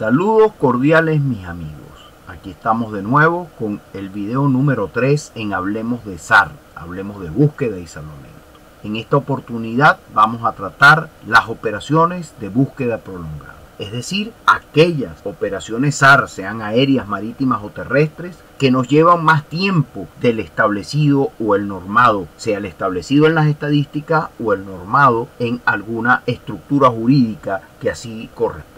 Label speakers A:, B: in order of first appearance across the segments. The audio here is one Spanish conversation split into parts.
A: Saludos cordiales mis amigos, aquí estamos de nuevo con el video número 3 en Hablemos de SAR, hablemos de búsqueda y salvamento. En esta oportunidad vamos a tratar las operaciones de búsqueda prolongada, es decir, aquellas operaciones SAR, sean aéreas, marítimas o terrestres, que nos llevan más tiempo del establecido o el normado, sea el establecido en las estadísticas o el normado en alguna estructura jurídica que así corresponda.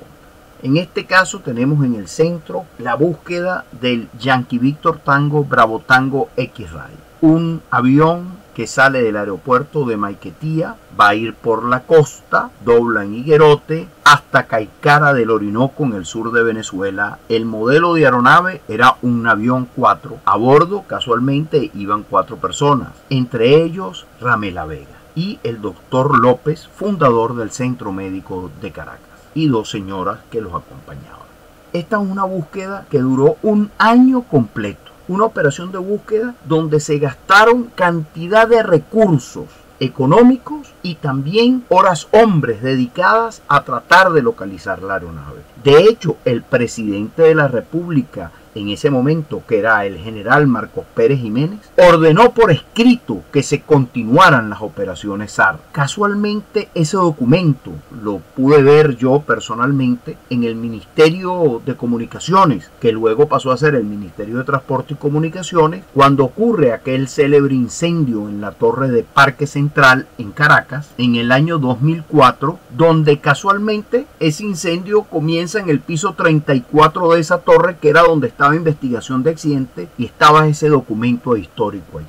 A: En este caso tenemos en el centro la búsqueda del Yankee Victor Tango Bravo Tango X-Ray, un avión que sale del aeropuerto de Maiquetía, va a ir por la costa, dobla en Higuerote hasta Caicara del Orinoco en el sur de Venezuela. El modelo de aeronave era un avión 4, a bordo casualmente iban 4 personas, entre ellos Ramela Vega y el doctor López, fundador del Centro Médico de Caracas, y 2 señoras que los acompañaban. Esta es una búsqueda que duró un año completo, una operación de búsqueda donde se gastaron cantidad de recursos económicos y también horas hombres dedicadas a tratar de localizar la aeronave. De hecho, el presidente de la República en ese momento, que era el general Marcos Pérez Jiménez, ordenó por escrito que se continuaran las operaciones SAR. Casualmente ese documento lo pude ver yo personalmente en el Ministerio de Comunicaciones, que luego pasó a ser el Ministerio de Transporte y Comunicaciones, cuando ocurre aquel célebre incendio en la torre de Parque Central en Caracas en el año 2004, donde casualmente ese incendio comienza en el piso 34 de esa torre, que era donde estaba investigación de accidente, y estaba ese documento histórico allí.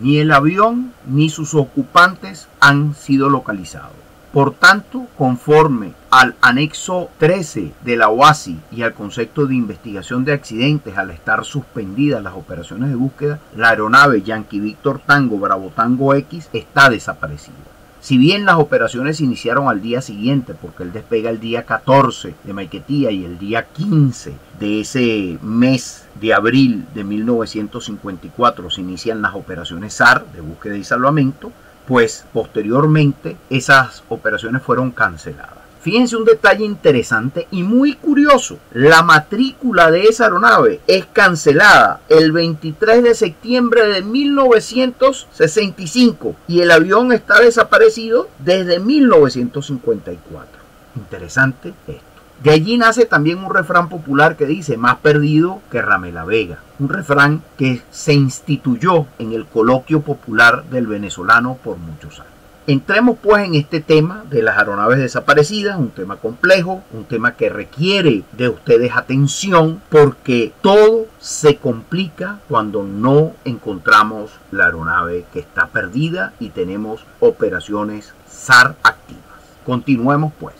A: Ni el avión ni sus ocupantes han sido localizados. Por tanto, conforme al anexo 13 de la OASI y al concepto de investigación de accidentes, al estar suspendidas las operaciones de búsqueda, la aeronave Yankee Victor Tango Bravo Tango X está desaparecida. Si bien las operaciones se iniciaron al día siguiente, porque él despega el día 14 de Maiquetía y el día 15 de ese mes de abril de 1954 se inician las operaciones SAR de búsqueda y salvamento, pues posteriormente esas operaciones fueron canceladas. Fíjense un detalle interesante y muy curioso. La matrícula de esa aeronave es cancelada el 23 de septiembre de 1965 y el avión está desaparecido desde 1954. Interesante esto. De allí nace también un refrán popular que dice: más perdido que Ramela Vega. Un refrán que se instituyó en el coloquio popular del venezolano por muchos años. Entremos pues en este tema de las aeronaves desaparecidas, un tema complejo, un tema que requiere de ustedes atención, porque todo se complica cuando no encontramos la aeronave que está perdida y tenemos operaciones SAR activas. Continuemos pues.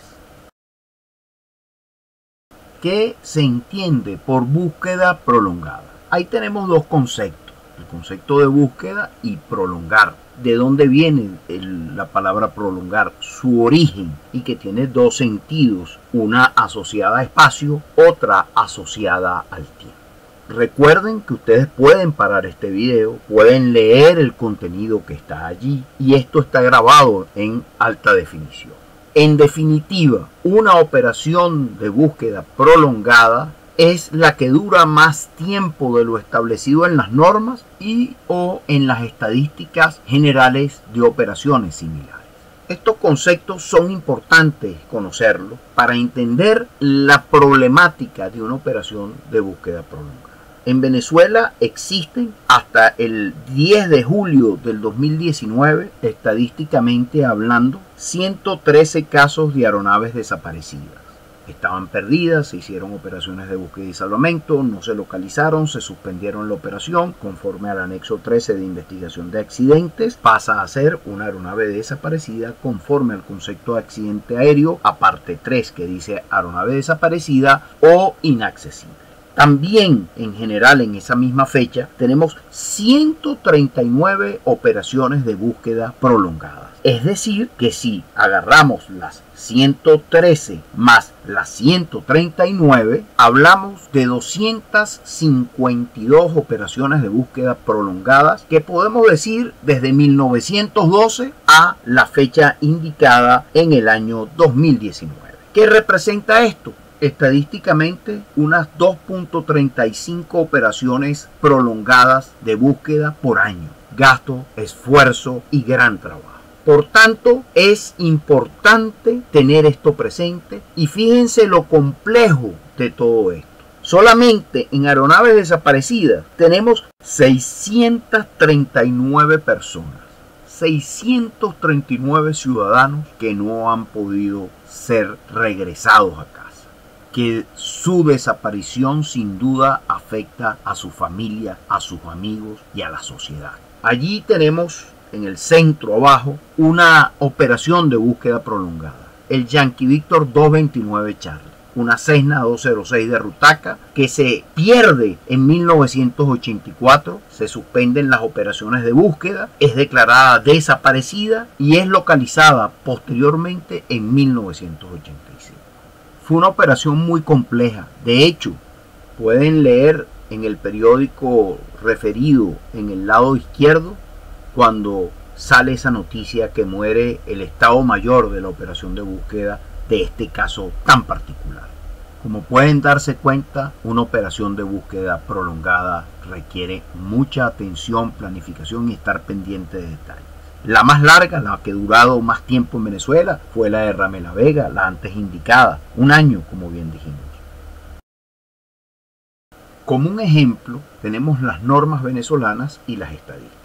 A: ¿Qué se entiende por búsqueda prolongada? Ahí tenemos 2 conceptos, el concepto de búsqueda y prolongar. ¿De dónde viene la palabra prolongar? Su origen, y que tiene 2 sentidos, una asociada a espacio, otra asociada al tiempo. Recuerden que ustedes pueden parar este video, pueden leer el contenido que está allí, y esto está grabado en alta definición. En definitiva, una operación de búsqueda prolongada es la que dura más tiempo de lo establecido en las normas y o en las estadísticas generales de operaciones similares. Estos conceptos son importantes conocerlos para entender la problemática de una operación de búsqueda prolongada. En Venezuela existen hasta el 10 de julio del 2019, estadísticamente hablando, 113 casos de aeronaves desaparecidas. Estaban perdidas, se hicieron operaciones de búsqueda y salvamento, no se localizaron, se suspendieron la operación conforme al anexo 13 de investigación de accidentes, pasa a ser una aeronave desaparecida conforme al concepto de accidente aéreo, aparte 3 que dice aeronave desaparecida o inaccesible. También en general en esa misma fecha tenemos 139 operaciones de búsqueda prolongadas. Es decir, que si agarramos las 113 más las 139, hablamos de 252 operaciones de búsqueda prolongadas que podemos decir desde 1912 a la fecha indicada en el año 2019. ¿Qué representa esto? Estadísticamente, unas 2.35 operaciones prolongadas de búsqueda por año. Gasto, esfuerzo y gran trabajo. Por tanto, es importante tener esto presente y fíjense lo complejo de todo esto. Solamente en aeronaves desaparecidas tenemos 639 personas, 639 ciudadanos que no han podido ser regresados a casa, que su desaparición sin duda afecta a su familia, a sus amigos y a la sociedad. Allí tenemos en el centro abajo una operación de búsqueda prolongada, el Yankee Victor 229 Charlie, una Cessna 206 de Rutaca que se pierde en 1984, se suspenden las operaciones de búsqueda, es declarada desaparecida y es localizada posteriormente en 1987. Fue una operación muy compleja. De hecho, pueden leer en el periódico referido en el lado izquierdo cuando sale esa noticia que muere el Estado Mayor de la operación de búsqueda de este caso tan particular. Como pueden darse cuenta, una operación de búsqueda prolongada requiere mucha atención, planificación y estar pendiente de detalles. La más larga, la que ha durado más tiempo en Venezuela, fue la de Ramela Vega, la antes indicada, un año, como bien dijimos. Como un ejemplo, tenemos las normas venezolanas y las estadísticas.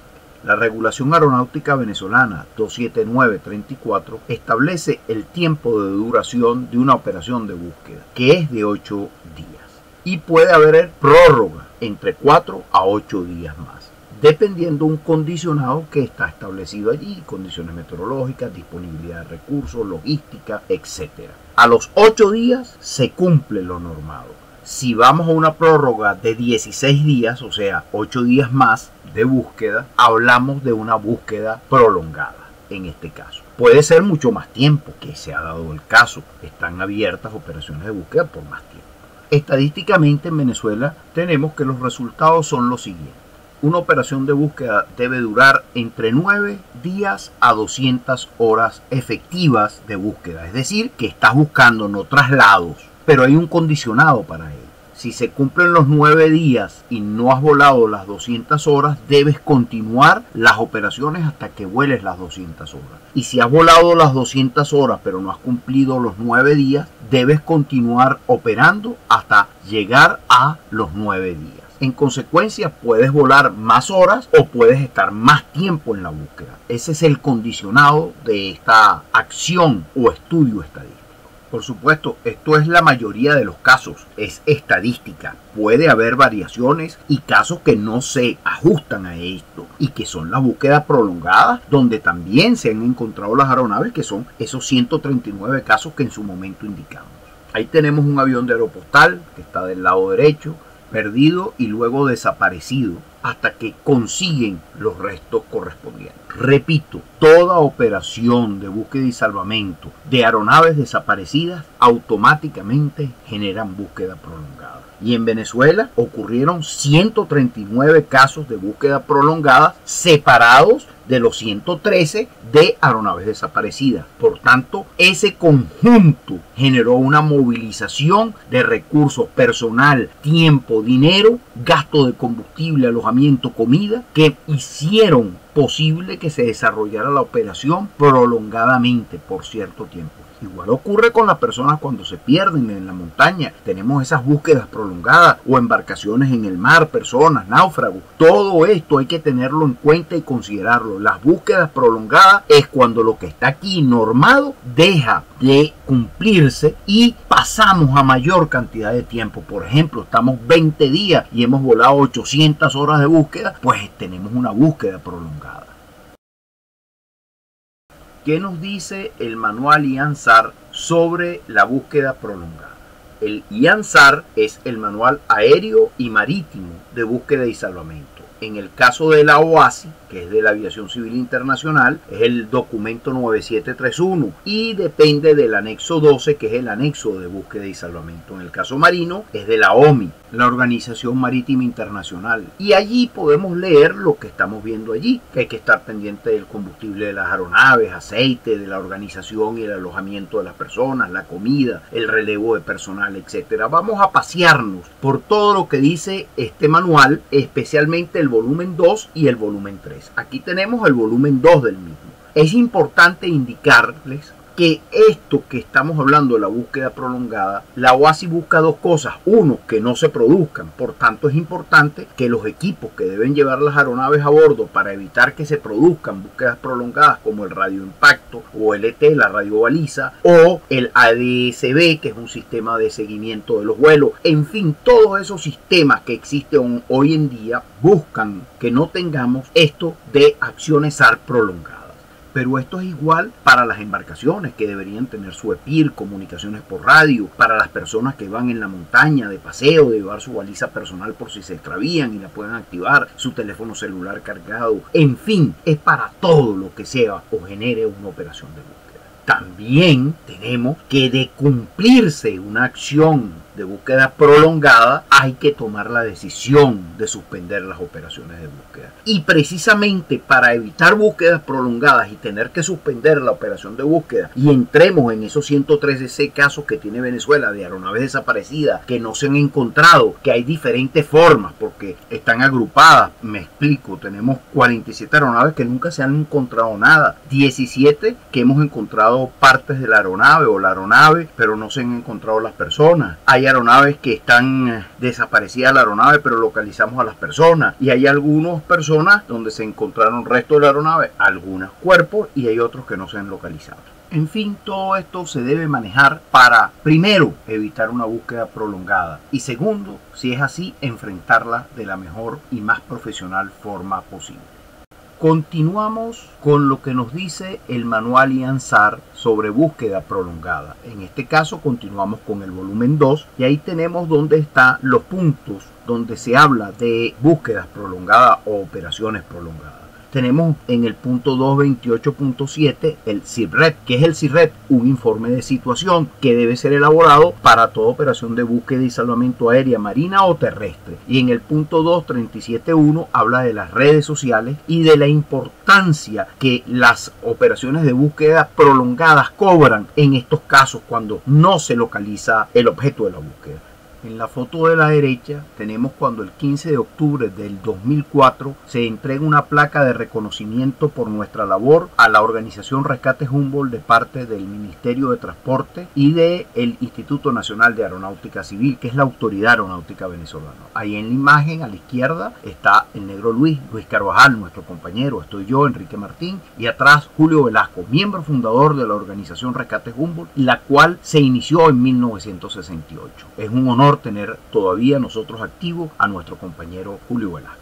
A: La Regulación Aeronáutica Venezolana 27934 establece el tiempo de duración de una operación de búsqueda, que es de 8 días. Y puede haber prórroga entre 4 a 8 días más, dependiendo un condicionado que está establecido allí, condiciones meteorológicas, disponibilidad de recursos, logística, etc. A los 8 días se cumple lo normado. Si vamos a una prórroga de 16 días, o sea, 8 días más de búsqueda, hablamos de una búsqueda prolongada en este caso. Puede ser mucho más tiempo, que se ha dado el caso. Están abiertas operaciones de búsqueda por más tiempo. Estadísticamente en Venezuela tenemos que los resultados son los siguientes. Una operación de búsqueda debe durar entre 9 días a 200 horas efectivas de búsqueda. Es decir, que estás buscando no traslados, pero hay un condicionado para ello. Si se cumplen los 9 días y no has volado las 200 horas, debes continuar las operaciones hasta que vueles las 200 horas. Y si has volado las 200 horas pero no has cumplido los 9 días, debes continuar operando hasta llegar a los 9 días. En consecuencia, puedes volar más horas o puedes estar más tiempo en la búsqueda. Ese es el condicionado de esta acción o estudio estadístico. Por supuesto, esto es la mayoría de los casos, es estadística. Puede haber variaciones y casos que no se ajustan a esto y que son las búsquedas prolongadas, donde también se han encontrado las aeronaves, que son esos 139 casos que en su momento indicamos. Ahí tenemos un avión de Aeropostal que está del lado derecho, perdido y luego desaparecido hasta que consiguen los restos correspondientes. Repito, toda operación de búsqueda y salvamento de aeronaves desaparecidas automáticamente generan búsqueda prolongada. Y en Venezuela ocurrieron 139 casos de búsqueda prolongada separados de los 113 de aeronaves desaparecidas. Por tanto, ese conjunto generó una movilización de recursos, personal, tiempo, dinero, gasto de combustible, alojamiento, comida, que hicieron posible que se desarrollara la operación prolongadamente por cierto tiempo. Igual ocurre con las personas cuando se pierden en la montaña. Tenemos esas búsquedas prolongadas o embarcaciones en el mar, personas, náufragos. Todo esto hay que tenerlo en cuenta y considerarlo. Las búsquedas prolongadas es cuando lo que está aquí normado deja de cumplirse y pasamos a mayor cantidad de tiempo. Por ejemplo, estamos 20 días y hemos volado 800 horas de búsqueda, pues tenemos una búsqueda prolongada. ¿Qué nos dice el manual IANSAR sobre la búsqueda prolongada? El IANSAR es el manual aéreo y marítimo de búsqueda y salvamento. En el caso de la OASI, que es de la Aviación Civil Internacional, es el documento 9731 y depende del anexo 12, que es el anexo de búsqueda y salvamento. En el caso marino es de la OMI, la Organización Marítima Internacional. Y allí podemos leer lo que estamos viendo allí, que hay que estar pendiente del combustible de las aeronaves, aceite, de la organización y el alojamiento de las personas, la comida, el relevo de personal, etc. Vamos a pasearnos por todo lo que dice este manual, especialmente el volumen 2 y el volumen 3. Aquí tenemos el volumen 2 del mismo. Es importante indicarles que esto que estamos hablando de la búsqueda prolongada, la OASI busca dos cosas. Uno, que no se produzcan. Por tanto, es importante que los equipos que deben llevar las aeronaves a bordo para evitar que se produzcan búsquedas prolongadas, como el radioimpacto o el ET, la radiobaliza, o el ADS-B, que es un sistema de seguimiento de los vuelos. En fin, todos esos sistemas que existen hoy en día buscan que no tengamos esto de acciones SAR prolongadas. Pero esto es igual para las embarcaciones, que deberían tener su EPIR, comunicaciones por radio, para las personas que van en la montaña de paseo, de llevar su baliza personal por si se extravían y la pueden activar, su teléfono celular cargado. En fin, es para todo lo que sea o genere una operación de búsqueda. También tenemos que, de cumplirse una acción de búsqueda prolongada, hay que tomar la decisión de suspender las operaciones de búsqueda. Y precisamente para evitar búsquedas prolongadas y tener que suspender la operación de búsqueda, y entremos en esos 113 casos que tiene Venezuela de aeronaves desaparecidas que no se han encontrado, que hay diferentes formas porque están agrupadas. Me explico, tenemos 47 aeronaves que nunca se han encontrado nada, 17 que hemos encontrado partes de la aeronave o la aeronave, pero no se han encontrado las personas. Hay aeronaves que están desaparecidas la aeronave, pero localizamos a las personas. Y hay algunas personas donde se encontraron restos de la aeronave, algunos cuerpos, y hay otros que no se han localizado. En fin, todo esto se debe manejar para, primero, evitar una búsqueda prolongada y segundo, si es así, enfrentarla de la mejor y más profesional forma posible. Continuamos con lo que nos dice el manual IANSAR sobre búsqueda prolongada. En este caso continuamos con el volumen 2 y ahí tenemos donde están los puntos donde se habla de búsquedas prolongadas o operaciones prolongadas. Tenemos en el punto 228.7 el CIRRET, que es el CIRRET, un informe de situación que debe ser elaborado para toda operación de búsqueda y salvamento aérea, marina o terrestre. Y en el punto 237.1 habla de las redes sociales y de la importancia que las operaciones de búsqueda prolongadas cobran en estos casos cuando no se localiza el objeto de la búsqueda. En la foto de la derecha tenemos cuando el 15 de octubre del 2004 se entrega una placa de reconocimiento por nuestra labor a la organización Rescate Humboldt de parte del Ministerio de Transporte y del Instituto Nacional de Aeronáutica Civil, que es la autoridad aeronáutica venezolana. Ahí en la imagen a la izquierda está el negro Luis Carvajal, nuestro compañero, estoy yo, Enrique Martín, y atrás Julio Velasco, miembro fundador de la organización Rescate Humboldt, la cual se inició en 1968. Es un honor tener todavía nosotros activos a nuestro compañero Julio Velasco.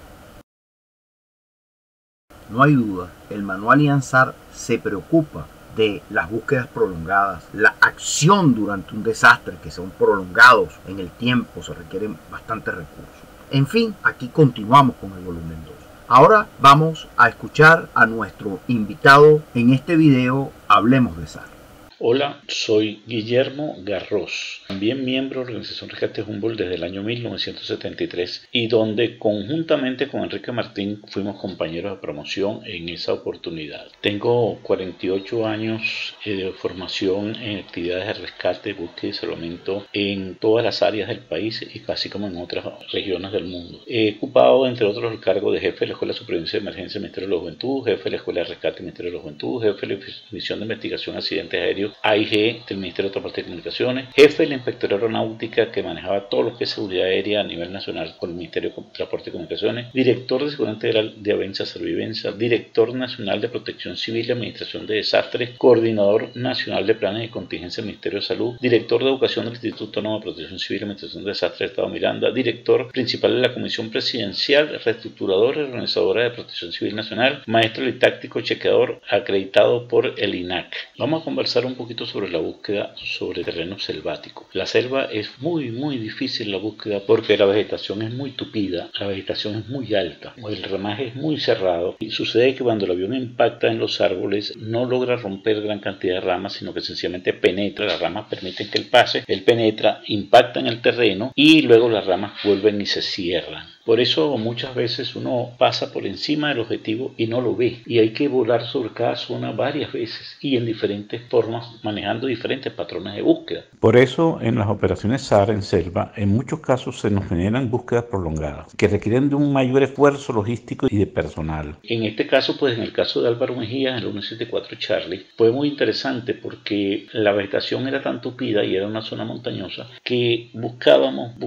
A: No hay duda, el manual IANSAR se preocupa de las búsquedas prolongadas, la acción durante un desastre que son prolongados en el tiempo, se requieren bastantes recursos. En fin, aquí continuamos con el volumen 2. Ahora vamos a escuchar a nuestro invitado en este video Hablemos de SAR.
B: Hola, soy Guillermo Garros, también miembro de la Organización Rescate Humboldt desde el año 1973 y donde conjuntamente con Enrique Martín fuimos compañeros de promoción en esa oportunidad. Tengo 48 años de formación en actividades de rescate, búsqueda y salvamento en todas las áreas del país y casi como en otras regiones del mundo. He ocupado entre otros el cargo de jefe de la Escuela de Supervivencia de Emergencia del Ministerio de la Juventud, jefe de la Escuela de Rescate del Ministerio de la Juventud, jefe de la Misión de Investigación de Accidentes Aéreos AIG del Ministerio de Transporte y Comunicaciones, jefe de la Inspectoría Aeronáutica que manejaba todo lo que es seguridad aérea a nivel nacional con el Ministerio de Transporte y Comunicaciones, director de Seguridad Integral de Avenza Servivenza, director nacional de Protección Civil y Administración de Desastres, coordinador nacional de planes de contingencia del Ministerio de Salud, director de Educación del Instituto Autónomo de Protección Civil y Administración de Desastres del Estado Miranda, director principal de la Comisión Presidencial, reestructuradora y organizadora de Protección Civil Nacional, maestro litáctico chequeador acreditado por el INAC. Vamos a conversar un poquito sobre la búsqueda sobre terreno selvático. La selva es muy difícil la búsqueda porque la vegetación es muy tupida, la vegetación es muy alta, el ramaje es muy cerrado y sucede que cuando el avión impacta en los árboles no logra romper gran cantidad de ramas, sino que sencillamente penetra, las ramas permiten que él pase, él penetra, impacta en el terreno y luego las ramas vuelven y se cierran. Por eso muchas veces uno pasa por encima del objetivo y no lo ve, y hay que volar sobre cada zona varias veces y en diferentes formas, manejando diferentes patrones de búsqueda.
C: Por eso en las operaciones SAR en selva, en muchos casos se nos generan búsquedas prolongadas, que requieren de un mayor esfuerzo logístico y de personal.
B: En este caso, pues en el caso de Álvaro Mejía, en el 174 Charlie, fue muy interesante porque la vegetación era tan tupida y era una zona montañosa que buscábamos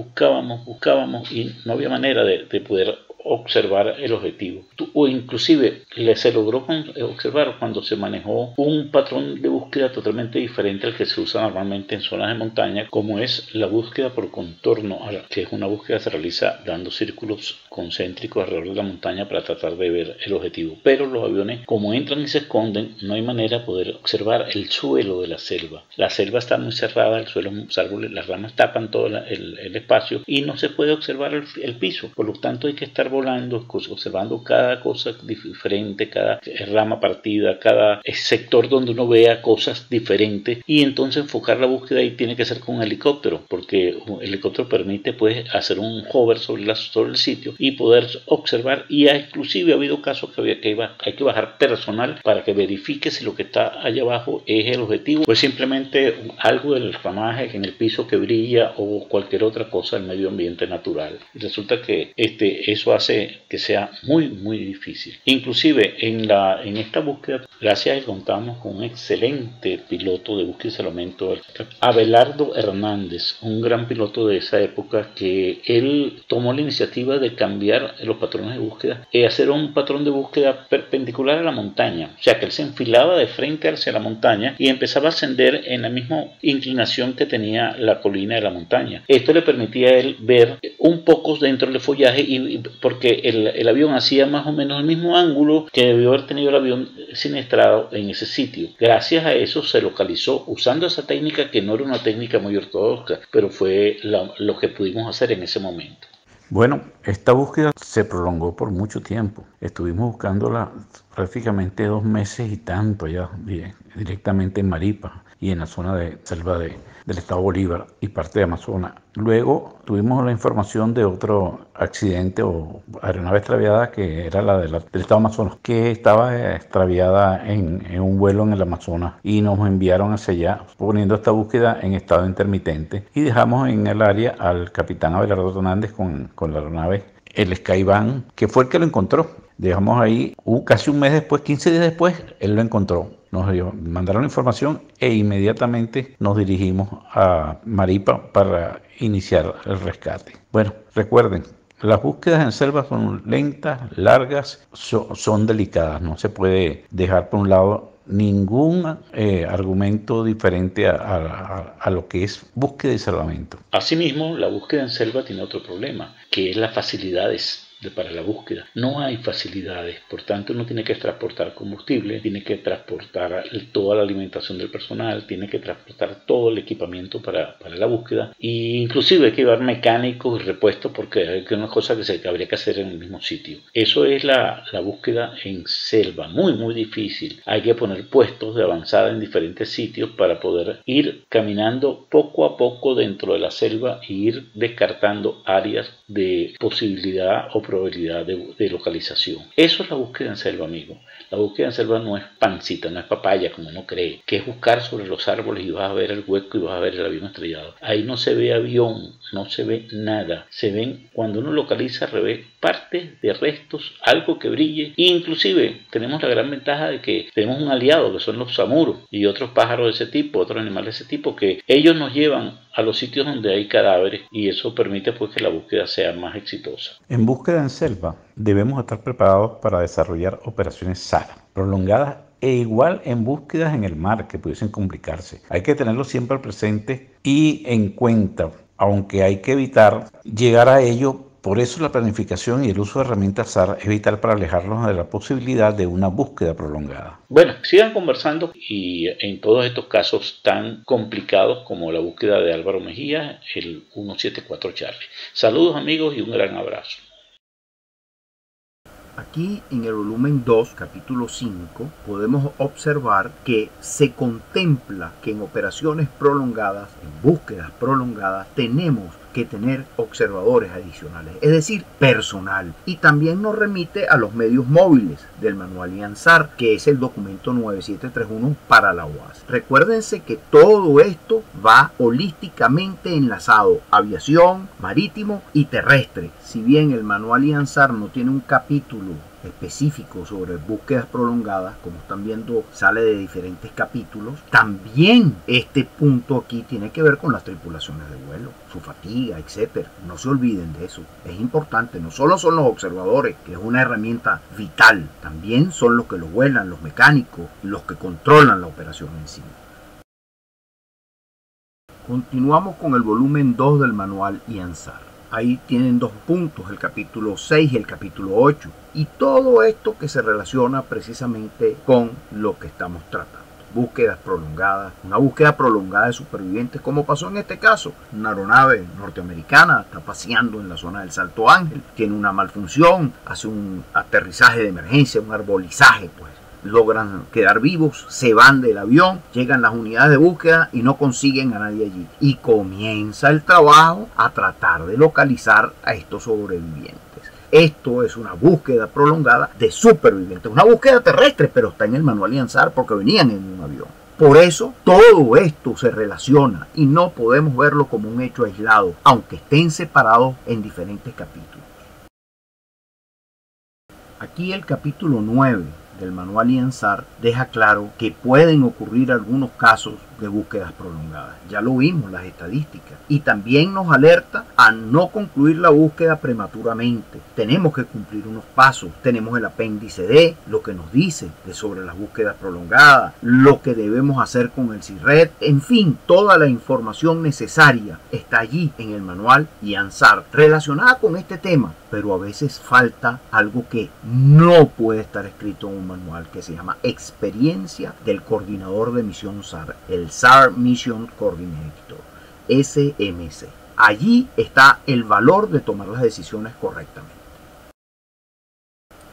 B: y no había manera de poder observar el objetivo, o inclusive se logró observar cuando se manejó un patrón de búsqueda totalmente diferente al que se usa normalmente en zonas de montaña, como es la búsqueda por contorno, que es una búsqueda que se realiza dando círculos concéntricos alrededor de la montaña para tratar de ver el objetivo. Pero los aviones, como entran y se esconden, no hay manera de poder observar el suelo de la selva. La selva está muy cerrada, el suelo, los árboles, las ramas tapan todo el espacio y no se puede observar el piso. Por lo tanto, hay que estar volando, observando cada cosa diferente, cada rama partida, cada sector donde uno vea cosas diferentes, y entonces enfocar la búsqueda y tiene que ser con un helicóptero, porque un helicóptero permite pues hacer un hover sobre el sitio y poder observar, y inclusive ha habido casos que hay que bajar personal para que verifique si lo que está allá abajo es el objetivo, pues simplemente algo del ramaje en el piso que brilla o cualquier otra cosa del medio ambiente natural. Y resulta que eso hace que sea muy difícil. Inclusive en esta búsqueda, gracias a que contamos con un excelente piloto de búsqueda y salvamento, Abelardo Hernández, un gran piloto de esa época, que él tomó la iniciativa de cambiar los patrones de búsqueda y hacer un patrón de búsqueda perpendicular a la montaña, o sea que él se enfilaba de frente hacia la montaña y empezaba a ascender en la misma inclinación que tenía la colina de la montaña. Esto le permitía a él ver un poco dentro del follaje, y porque el avión hacía más o menos el mismo ángulo que debió haber tenido el avión siniestrado en ese sitio. Gracias a eso se localizó usando esa técnica, que no era una técnica muy ortodoxa, pero fue lo que pudimos hacer en ese momento.
C: Bueno, esta búsqueda se prolongó por mucho tiempo. Estuvimos buscándola prácticamente 2 meses y tanto allá, directamente en Maripa y en la zona de selva del estado Bolívar y parte de Amazonas. Luego tuvimos la información de otro accidente o aeronave extraviada, que era la del estado Amazonas, que estaba extraviada en un vuelo en el Amazonas, y nos enviaron hacia allá poniendo esta búsqueda en estado intermitente, y dejamos en el área al capitán Abelardo Hernández con la aeronave, el Skyvan, que fue el que lo encontró. Dejamos ahí casi un mes después, 15 días después, él lo encontró. Nos mandaron la información e inmediatamente nos dirigimos a Maripa para iniciar el rescate. Bueno, recuerden, las búsquedas en selva son lentas, largas, son delicadas. No se puede dejar por un lado ningún argumento diferente a lo que es búsqueda y salvamento.
B: Asimismo, la búsqueda en selva tiene otro problema, que es las facilidades para la búsqueda. No hay facilidades, por tanto uno tiene que transportar combustible, tiene que transportar toda la alimentación del personal, tiene que transportar todo el equipamiento para la búsqueda, e inclusive hay que llevar mecánicos y repuestos, porque hay una cosa que habría que hacer en el mismo sitio. Eso es la búsqueda en selva, muy difícil. Hay que poner puestos de avanzada en diferentes sitios para poder ir caminando poco a poco dentro de la selva e ir descartando áreas de posibilidad o probabilidad de localización. Eso es la búsqueda en selva, amigo. La búsqueda en selva no es pancita, no es papaya como uno cree, que es buscar sobre los árboles y vas a ver el hueco y vas a ver el avión estrellado. Ahí no se ve avión, no se ve nada. Se ven, cuando uno localiza, revés partes de restos, algo que brille, e inclusive tenemos la gran ventaja de que tenemos un aliado, que son los samuros y otros pájaros de ese tipo, otros animales de ese tipo, que ellos nos llevan a los sitios donde hay cadáveres, y eso permite pues que la búsqueda sea más exitosa.
C: En búsqueda en selva debemos estar preparados para desarrollar operaciones SAR prolongadas, e igual en búsquedas en el mar que pudiesen complicarse. Hay que tenerlo siempre presente y en cuenta, aunque hay que evitar llegar a ello Por eso la planificación y el uso de herramientas SAR es vital para alejarnos de la posibilidad de una búsqueda prolongada.
B: Bueno, sigan conversando y en todos estos casos tan complicados como la búsqueda de Álvaro Mejía, el 174 Charlie. Saludos amigos y un gran abrazo.
A: Aquí en el volumen 2, capítulo 5, podemos observar que se contempla que en operaciones prolongadas, en búsquedas prolongadas, tenemos que tener observadores adicionales, es decir, personal. Y también nos remite a los medios móviles del manual IANSAR, que es el documento 9731 para la UAS. Recuérdense que todo esto va holísticamente enlazado, aviación, marítimo y terrestre. Si bien el manual IANSAR no tiene un capítulo específico sobre búsquedas prolongadas, como están viendo sale de diferentes capítulos, también este punto aquí tiene que ver con las tripulaciones de vuelo, su fatiga, etcétera. No se olviden de eso, es importante. No solo son los observadores, que es una herramienta vital, también son los que lo vuelan, los mecánicos, los que controlan la operación en sí. Continuamos con el volumen 2 del manual IANSAR. Ahí tienen dos puntos, el capítulo 6 y el capítulo 8. Y todo esto que se relaciona precisamente con lo que estamos tratando. Búsquedas prolongadas, una búsqueda prolongada de supervivientes, como pasó en este caso. Una aeronave norteamericana está paseando en la zona del Salto Ángel, tiene una malfunción, hace un aterrizaje de emergencia, un arbolizaje, pues. Logran quedar vivos, se van del avión, llegan las unidades de búsqueda y no consiguen a nadie allí. Y comienza el trabajo a tratar de localizar a estos sobrevivientes. Esto es una búsqueda prolongada de supervivientes, una búsqueda terrestre, pero está en el manual IANSAR porque venían en un avión. Por eso todo esto se relaciona y no podemos verlo como un hecho aislado, aunque estén separados en diferentes capítulos. Aquí el capítulo 9 del manual IANSAR deja claro que pueden ocurrir algunos casos de búsquedas prolongadas. Ya lo vimos, las estadísticas. Y también nos alerta a no concluir la búsqueda prematuramente. Tenemos que cumplir unos pasos. Tenemos el apéndice D, lo que nos dice sobre las búsquedas prolongadas, lo que debemos hacer con el CIRRET. En fin, toda la información necesaria está allí en el manual IANSAR relacionada con este tema. Pero a veces falta algo que no puede estar escrito en un manual, que se llama experiencia del coordinador de misión SAR, el SAR Mission Coordinator, SMC. Allí está el valor de tomar las decisiones correctamente.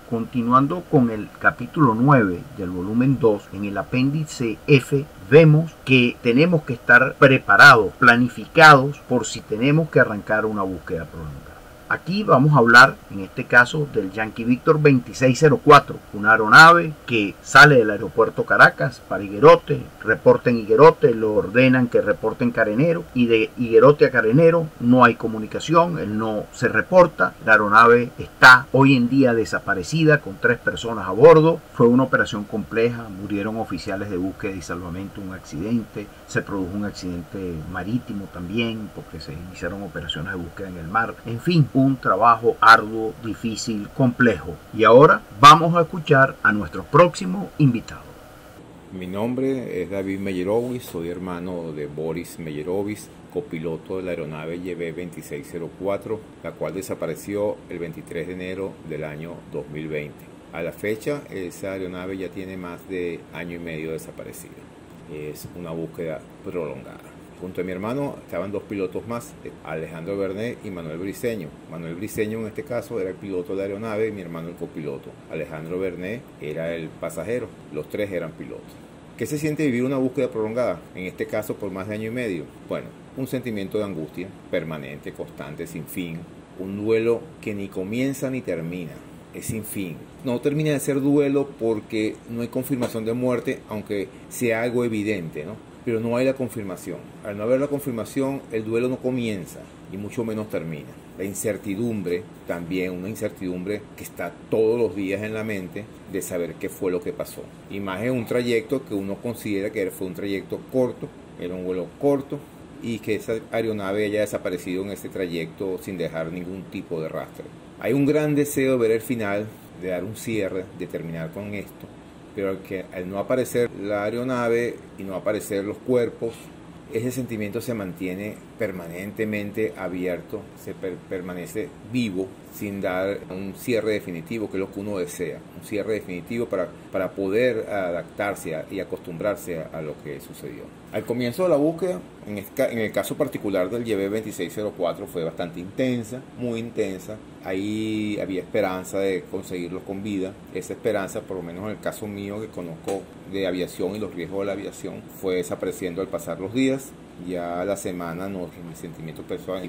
A: Continuando con el capítulo 9 del volumen 2, en el apéndice F vemos que tenemos que estar preparados, planificados por si tenemos que arrancar una búsqueda prolongada. Aquí vamos a hablar, en este caso, del Yankee Victor 2604, una aeronave que sale del aeropuerto Caracas para Higuerote, reporta en Higuerote, lo ordenan que reporte en Carenero, y de Higuerote a Carenero no hay comunicación, él no se reporta, la aeronave está hoy en día desaparecida con 3 personas a bordo, fue una operación compleja, murieron oficiales de búsqueda y salvamento, un accidente, se produjo un accidente marítimo también, porque se iniciaron operaciones de búsqueda en el mar, en fin, un trabajo arduo, difícil, complejo. Y ahora vamos a escuchar a nuestro próximo invitado.
D: Mi nombre es David Meyerovis, soy hermano de Boris Meyerovis, copiloto de la aeronave YB 2604, la cual desapareció el 23 de enero del año 2020. A la fecha, esa aeronave ya tiene más de año y medio desaparecida. Es una búsqueda prolongada. Junto a mi hermano estaban 2 pilotos más, Alejandro Bernet y Manuel Briceño. Manuel Briceño en este caso era el piloto de la aeronave y mi hermano el copiloto. Alejandro Bernet era el pasajero, los 3 eran pilotos. ¿Qué se siente vivir una búsqueda prolongada? En este caso por más de año y medio. Bueno, un sentimiento de angustia permanente, constante, sin fin. Un duelo que ni comienza ni termina. Es sin fin. No termina de ser duelo porque no hay confirmación de muerte, aunque sea algo evidente, ¿no? Pero no hay la confirmación. Al no haber la confirmación, el duelo no comienza y mucho menos termina. La incertidumbre, también una incertidumbre que está todos los días en la mente de saber qué fue lo que pasó. Y más en un trayecto que uno considera que fue un trayecto corto, era un vuelo corto, y que esa aeronave haya desaparecido en ese trayecto sin dejar ningún tipo de rastro. Hay un gran deseo de ver el final, de dar un cierre, de terminar con esto, pero al no aparecer la aeronave y no aparecer los cuerpos, ese sentimiento se mantiene permanentemente abierto, permanece vivo sin dar un cierre definitivo, que es lo que uno desea, un cierre definitivo para poder adaptarse y acostumbrarse a lo que sucedió. Al comienzo de la búsqueda, en el caso particular del YB2604, fue bastante intensa, muy intensa. Ahí había esperanza de conseguirlo con vida. Esa esperanza, por lo menos en el caso mío que conozco de aviación y los riesgos de la aviación, fue desapareciendo al pasar los días. Ya a la semana, en mi sentimiento personal,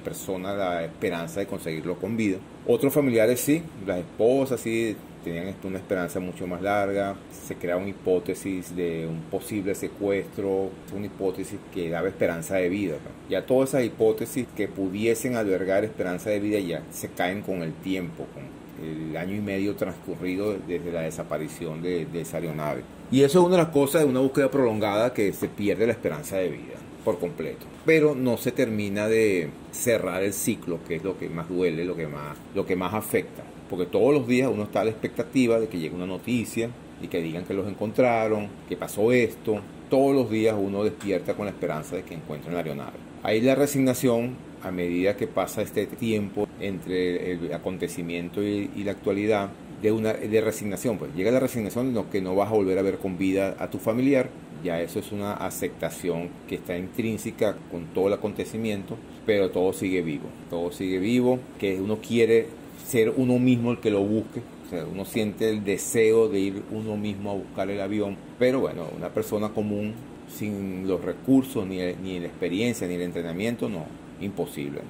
D: la esperanza de conseguirlo con vida. Otros familiares sí, las esposas sí, tenían una esperanza mucho más larga. Se creaba una hipótesis de un posible secuestro, una hipótesis que daba esperanza de vida, ¿no? Ya todas esas hipótesis que pudiesen albergar esperanza de vida ya se caen con el tiempo, con el año y medio transcurrido desde la desaparición de esa aeronave. Y eso es una de las cosas de una búsqueda prolongada, que se pierde la esperanza de vida por completo, pero no se termina de cerrar el ciclo, que es lo que más duele, lo que más afecta, porque todos los días uno está a la expectativa de que llegue una noticia y que digan que los encontraron, que pasó esto. Todos los días uno despierta con la esperanza de que encuentren la aeronave. Ahí la resignación, a medida que pasa este tiempo entre el acontecimiento y la actualidad, de resignación, pues llega la resignación de que no vas a volver a ver con vida a tu familiar. Ya eso es una aceptación que está intrínseca con todo el acontecimiento, pero todo sigue vivo, que uno quiere ser uno mismo el que lo busque. O sea, uno siente el deseo de ir uno mismo a buscar el avión, pero bueno, una persona común, sin los recursos, ni la experiencia, ni el entrenamiento, no, imposible.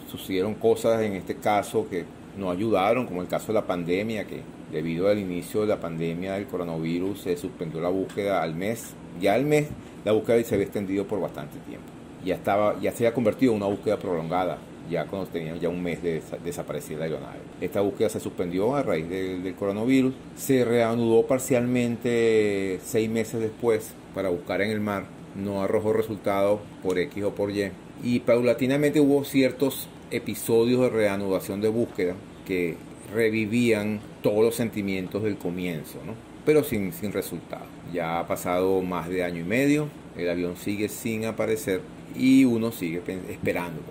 D: Sucedieron cosas en este caso que no ayudaron, como el caso de la pandemia, que debido al inicio de la pandemia del coronavirus se suspendió la búsqueda al mes. Ya al mes la búsqueda se había extendido por bastante tiempo. Ya se había convertido en una búsqueda prolongada, ya cuando tenían ya un mes de desaparecida la aeronave. Esta búsqueda se suspendió a raíz del coronavirus, se reanudó parcialmente 6 meses después para buscar en el mar, no arrojó resultados por X o por Y, y paulatinamente hubo ciertos episodios de reanudación de búsqueda que revivían todos los sentimientos del comienzo, ¿no? Pero sin resultado. Ya ha pasado más de año y medio, el avión sigue sin aparecer y uno sigue esperando.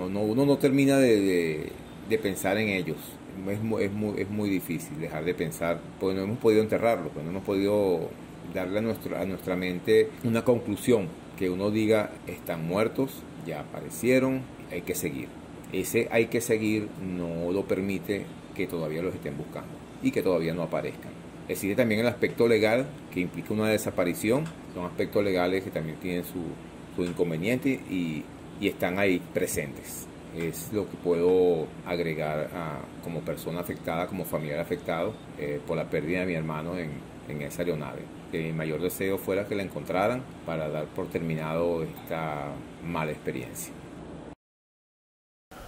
D: Uno no termina de pensar en ellos. Es muy difícil dejar de pensar, porque no hemos podido enterrarlo, porque no hemos podido darle a nuestra mente una conclusión, que uno diga, están muertos, ya aparecieron, hay que seguir. Ese hay que seguir no lo permite que todavía los estén buscando y que todavía no aparezcan. Existe también el aspecto legal, que implica una desaparición. Son aspectos legales que también tienen su inconveniente y están ahí presentes. Es lo que puedo agregar como persona afectada, como familiar afectado por la pérdida de mi hermano en esa aeronave. Que mi mayor deseo fuera que la encontraran para dar por terminado esta mala experiencia.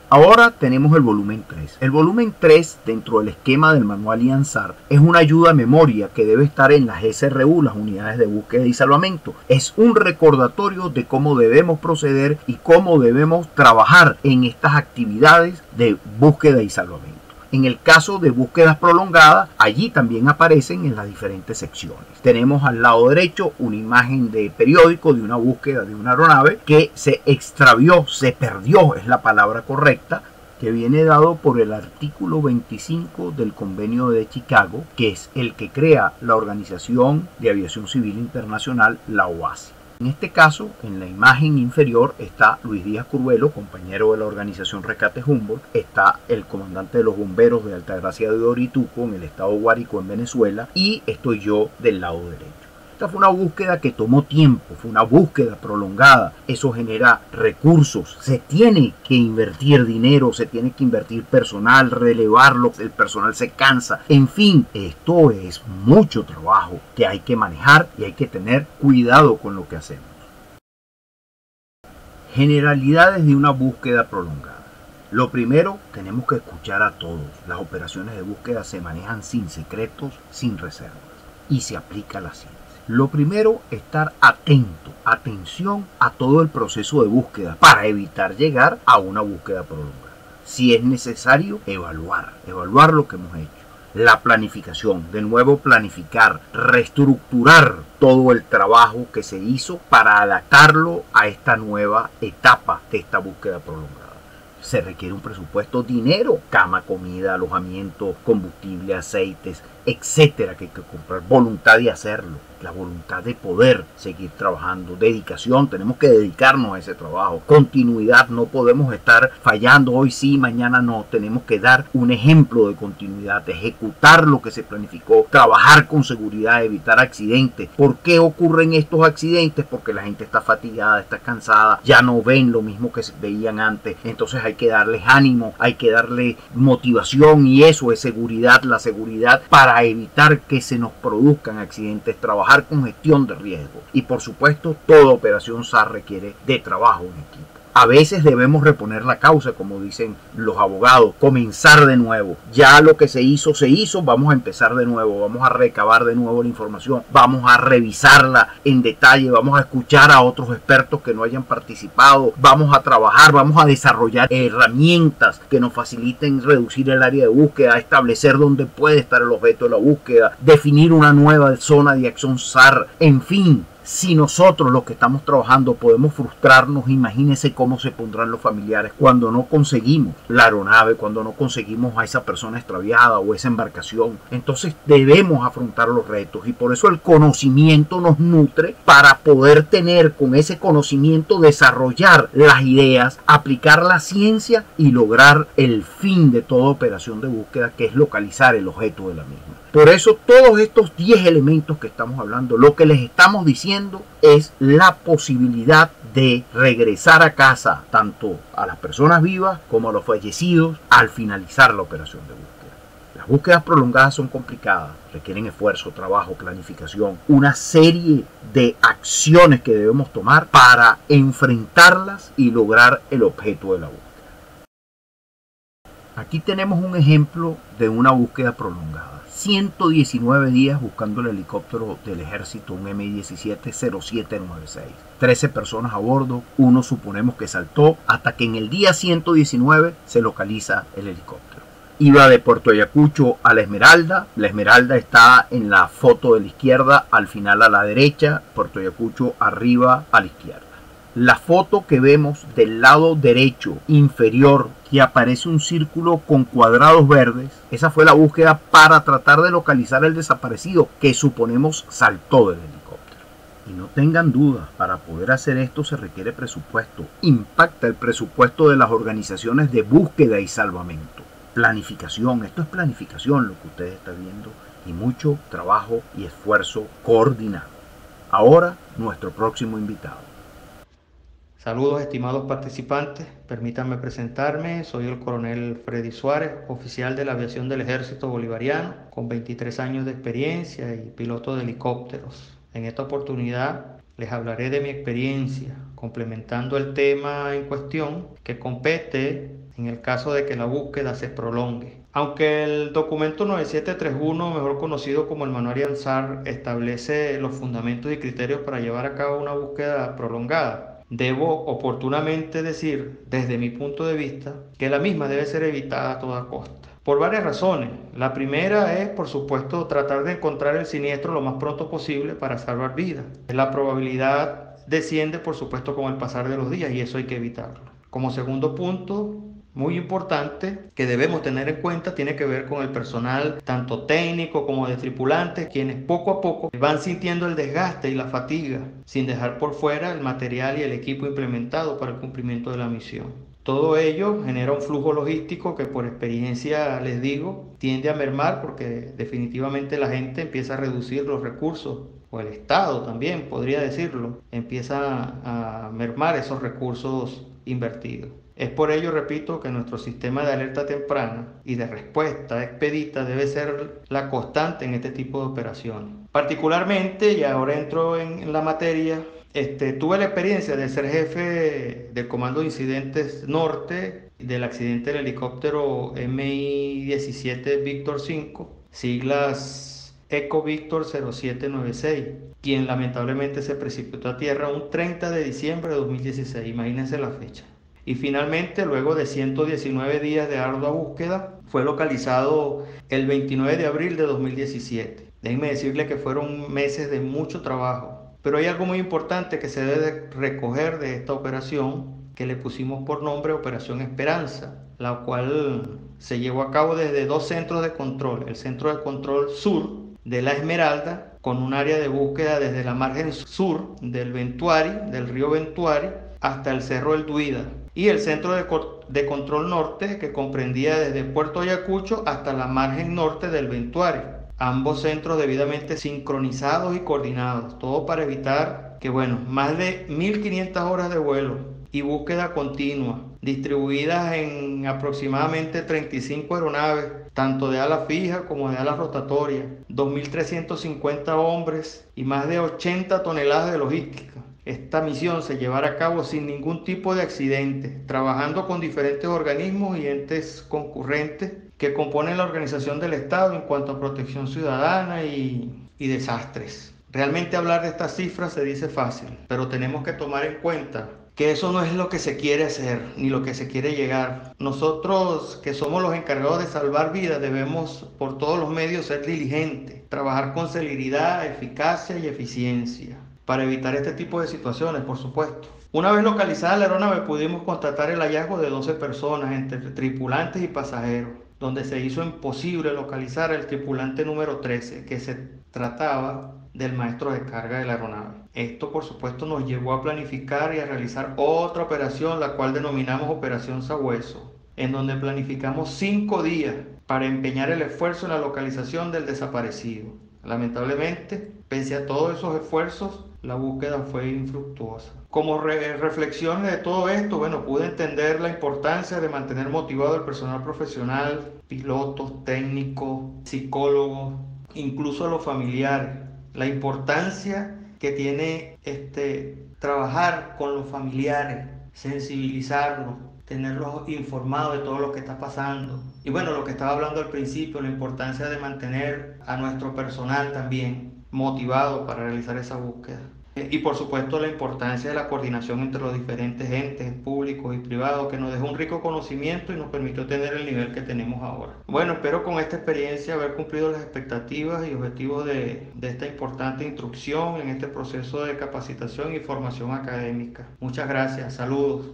A: Ahora tenemos el volumen 3. El volumen 3, dentro del esquema del manual IANSAR, es una ayuda a memoria que debe estar en las SRU, las unidades de búsqueda y salvamento. Es un recordatorio de cómo debemos proceder y cómo debemos trabajar en estas actividades de búsqueda y salvamento. En el caso de búsquedas prolongadas, allí también aparecen en las diferentes secciones. Tenemos al lado derecho una imagen de periódico de una búsqueda de una aeronave que se extravió, se perdió, es la palabra correcta, que viene dado por el artículo 25 del Convenio de Chicago, que es el que crea la Organización de Aviación Civil Internacional, la OASI. En este caso, en la imagen inferior está Luis Díaz Curvelo, compañero de la organización Rescate Humboldt, está el comandante de los bomberos de Altagracia de Orituco, en el estado Guárico, en Venezuela, y estoy yo del lado derecho. Esta fue una búsqueda que tomó tiempo, fue una búsqueda prolongada, eso genera recursos, se tiene que invertir dinero, se tiene que invertir personal, relevarlo, el personal se cansa, en fin, esto es mucho trabajo que hay que manejar y hay que tener cuidado con lo que hacemos. Generalidades de una búsqueda prolongada. Lo primero, tenemos que escuchar a todos. Las operaciones de búsqueda se manejan sin secretos, sin reservas, y se aplica la ciencia. Lo primero, estar atención a todo el proceso de búsqueda para evitar llegar a una búsqueda prolongada. Si es necesario, evaluar lo que hemos hecho. la planificación, de nuevo planificar, reestructurar todo el trabajo que se hizo para adaptarlo a esta nueva etapa de esta búsqueda prolongada. Se requiere un presupuesto, dinero, cama, comida, alojamiento, combustible, aceites, etcétera, que hay que comprar, voluntad de hacerlo, la voluntad de poder seguir trabajando, dedicación, tenemos que dedicarnos a ese trabajo, continuidad, no podemos estar fallando hoy sí, mañana no, tenemos que dar un ejemplo de continuidad, ejecutar lo que se planificó, trabajar con seguridad, evitar accidentes. ¿Por qué ocurren estos accidentes? Porque la gente está fatigada, está cansada, ya no ven lo mismo que veían antes, entonces hay que darles ánimo, hay que darle motivación, y eso es seguridad, la seguridad para evitar que se nos produzcan accidentes, trabajar con gestión de riesgo. Y por supuesto, toda operación SAR requiere de trabajo en equipo. A veces debemos reponer la causa, como dicen los abogados, comenzar de nuevo. Ya lo que se hizo, vamos a empezar de nuevo, vamos a recabar de nuevo la información, vamos a revisarla en detalle, vamos a escuchar a otros expertos que no hayan participado, vamos a trabajar, vamos a desarrollar herramientas que nos faciliten reducir el área de búsqueda, establecer dónde puede estar el objeto de la búsqueda, definir una nueva zona de acción SAR, en fin. Si nosotros los que estamos trabajando podemos frustrarnos, imagínense cómo se pondrán los familiares cuando no conseguimos la aeronave, cuando no conseguimos a esa persona extraviada o esa embarcación. Entonces debemos afrontar los retos, y por eso el conocimiento nos nutre para poder tener con ese conocimiento, desarrollar las ideas, aplicar la ciencia y lograr el fin de toda operación de búsqueda, que es localizar el objeto de la misma. Por eso todos estos 10 elementos que estamos hablando, lo que les estamos diciendo es la posibilidad de regresar a casa, tanto a las personas vivas como a los fallecidos, al finalizar la operación de búsqueda. Las búsquedas prolongadas son complicadas, requieren esfuerzo, trabajo, planificación, una serie de acciones que debemos tomar para enfrentarlas y lograr el objeto de la búsqueda. Aquí tenemos un ejemplo de una búsqueda prolongada. 119 días buscando el helicóptero del ejército, un Mi-17-0796. 13 personas a bordo, uno suponemos que saltó, hasta que en el día 119 se localiza el helicóptero. Iba de Puerto Ayacucho a La Esmeralda. La Esmeralda está en la foto de la izquierda, al final a la derecha, Puerto Ayacucho arriba a la izquierda. La foto que vemos del lado derecho inferior, que aparece un círculo con cuadrados verdes, esa fue la búsqueda para tratar de localizar el desaparecido, que suponemos saltó del helicóptero. Y no tengan dudas, para poder hacer esto se requiere presupuesto. Impacta el presupuesto de las organizaciones de búsqueda y salvamento. Planificación, esto es planificación lo que ustedes están viendo, y mucho trabajo y esfuerzo coordinado. Ahora, nuestro próximo invitado.
E: Saludos, estimados participantes, permítanme presentarme, soy el coronel Freddy Suárez, oficial de la aviación del Ejército Bolivariano, con 23 años de experiencia y piloto de helicópteros. En esta oportunidad les hablaré de mi experiencia, complementando el tema en cuestión que compete en el caso de que la búsqueda se prolongue. Aunque el documento 9731, mejor conocido como el Manual SAR, establece los fundamentos y criterios para llevar a cabo una búsqueda prolongada, debo oportunamente decir, desde mi punto de vista, que la misma debe ser evitada a toda costa. Por varias razones. La primera es, por supuesto, tratar de encontrar el siniestro lo más pronto posible para salvar vidas. La probabilidad desciende, por supuesto, con el pasar de los días, y eso hay que evitarlo. Como segundo punto, muy importante que debemos tener en cuenta, tiene que ver con el personal tanto técnico como de tripulantes, quienes poco a poco van sintiendo el desgaste y la fatiga, sin dejar por fuera el material y el equipo implementado para el cumplimiento de la misión. Todo ello genera un flujo logístico que, por experiencia les digo, tiende a mermar, porque definitivamente la gente empieza a reducir los recursos, o el Estado también podría decirlo, empieza a mermar esos recursos invertidos. Es por ello, repito, que nuestro sistema de alerta temprana y de respuesta expedita debe ser la constante en este tipo de operaciones. Particularmente, y ahora entro en la materia, tuve la experiencia de ser jefe del Comando de Incidentes Norte del accidente del helicóptero Mi-17 Víctor 5, siglas Eco Víctor 0796, quien lamentablemente se precipitó a tierra un 30 de diciembre de 2016, imagínense la fecha. y finalmente, luego de 119 días de ardua búsqueda, fue localizado el 29 de abril de 2017. Déjenme decirle que fueron meses de mucho trabajo, pero hay algo muy importante que se debe recoger de esta operación, que le pusimos por nombre Operación Esperanza, la cual se llevó a cabo desde dos centros de control: el Centro de Control Sur de La Esmeralda, con un área de búsqueda desde la margen sur del río Ventuari, hasta el Cerro El Duida, y el Centro de Control Norte, que comprendía desde Puerto Ayacucho hasta la margen norte del Ventuari. Ambos centros debidamente sincronizados y coordinados, todo para evitar que, más de 1.500 horas de vuelo y búsqueda continua, distribuidas en aproximadamente 35 aeronaves, tanto de ala fija como de ala rotatoria, 2.350 hombres y más de 80 toneladas de logística. Esta misión se llevará a cabo sin ningún tipo de accidente, trabajando con diferentes organismos y entes concurrentes que componen la organización del Estado en cuanto a protección ciudadana y desastres. Realmente hablar de estas cifras se dice fácil, pero tenemos que tomar en cuenta que eso no es lo que se quiere hacer, ni lo que se quiere llegar. Nosotros, que somos los encargados de salvar vidas, debemos por todos los medios ser diligentes, trabajar con celeridad, eficacia y eficiencia, para evitar este tipo de situaciones, por supuesto. Una vez localizada la aeronave, pudimos constatar el hallazgo de 12 personas, entre tripulantes y pasajeros, donde se hizo imposible localizar al tripulante número 13, que se trataba del maestro de carga de la aeronave. Esto, por supuesto, nos llevó a planificar y a realizar otra operación, la cual denominamos Operación Sabueso, en donde planificamos 5 días para empeñar el esfuerzo en la localización del desaparecido. Lamentablemente, pese a todos esos esfuerzos, la búsqueda fue infructuosa. Como reflexiones de todo esto, pude entender la importancia de mantener motivado al personal profesional, pilotos, técnicos, psicólogos, incluso a los familiares. La importancia que tiene trabajar con los familiares, sensibilizarlos, tenerlos informados de todo lo que está pasando. Y lo que estaba hablando al principio, la importancia de mantener a nuestro personal también motivado para realizar esa búsqueda. Y por supuesto la importancia de la coordinación entre los diferentes entes públicos y privados, que nos dejó un rico conocimiento y nos permitió tener el nivel que tenemos ahora. Espero con esta experiencia haber cumplido las expectativas y objetivos de esta importante instrucción en este proceso de capacitación y formación académica. Muchas gracias, saludos.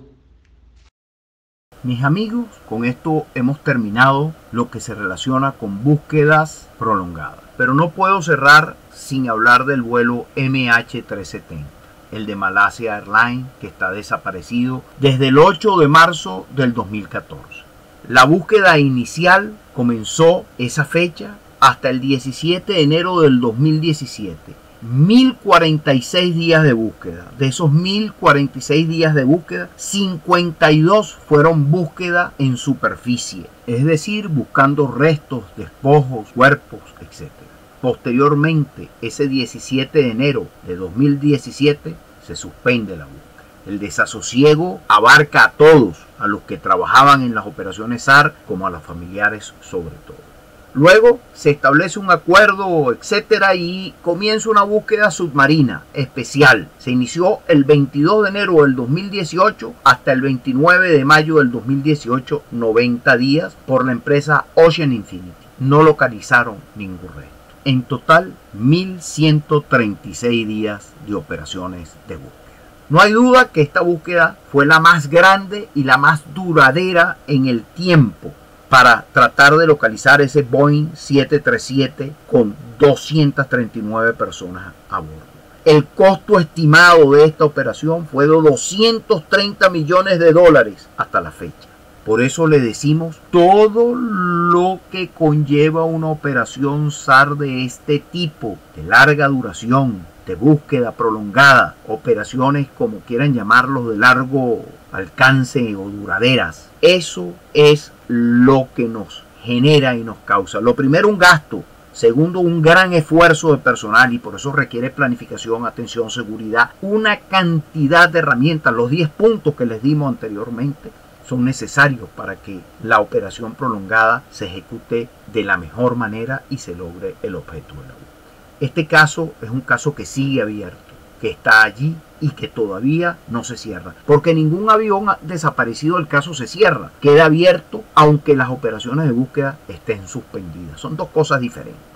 A: Mis amigos, con esto hemos terminado lo que se relaciona con búsquedas prolongadas. Pero no puedo cerrar sin hablar del vuelo MH370, el de Malaysia Airlines, que está desaparecido desde el 8 de marzo del 2014. La búsqueda inicial comenzó esa fecha hasta el 17 de enero del 2017. 1046 días de búsqueda. De esos 1046 días de búsqueda, 52 fueron búsqueda en superficie, es decir, buscando restos, despojos, cuerpos, etc. Posteriormente, ese 17 de enero de 2017, se suspende la búsqueda. El desasosiego abarca a todos, a los que trabajaban en las operaciones SAR, como a los familiares sobre todo. Luego se establece un acuerdo, etcétera, y comienza una búsqueda submarina especial. Se inició el 22 de enero del 2018 hasta el 29 de mayo del 2018, 90 días, por la empresa Ocean Infinity. No localizaron ningún resto. En total, 1.136 días de operaciones de búsqueda. No hay duda que esta búsqueda fue la más grande y la más duradera en el tiempo para tratar de localizar ese Boeing 737 con 239 personas a bordo. El costo estimado de esta operación fue de $230 millones hasta la fecha. Por eso le decimos todo lo que conlleva una operación SAR de este tipo, de larga duración, de búsqueda prolongada, operaciones como quieran llamarlos, de largo alcance o duraderas. Eso es lo que nos genera y nos causa. Lo primero, un gasto. Segundo, un gran esfuerzo de personal, y por eso requiere planificación, atención, seguridad, una cantidad de herramientas. Los 10 puntos que les dimos anteriormente son necesarios para que la operación prolongada se ejecute de la mejor manera y se logre el objeto de la búsqueda. Este caso es un caso que sigue abierto. que está allí y que todavía no se cierra. Porque ningún avión desaparecido del caso se cierra. Queda abierto aunque las operaciones de búsqueda estén suspendidas. Son dos cosas diferentes.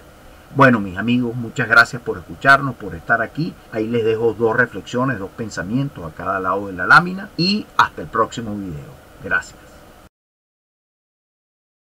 A: Bueno, mis amigos, muchas gracias por escucharnos, por estar aquí. Ahí les dejo dos reflexiones, dos pensamientos a cada lado de la lámina y hasta el próximo video. Gracias.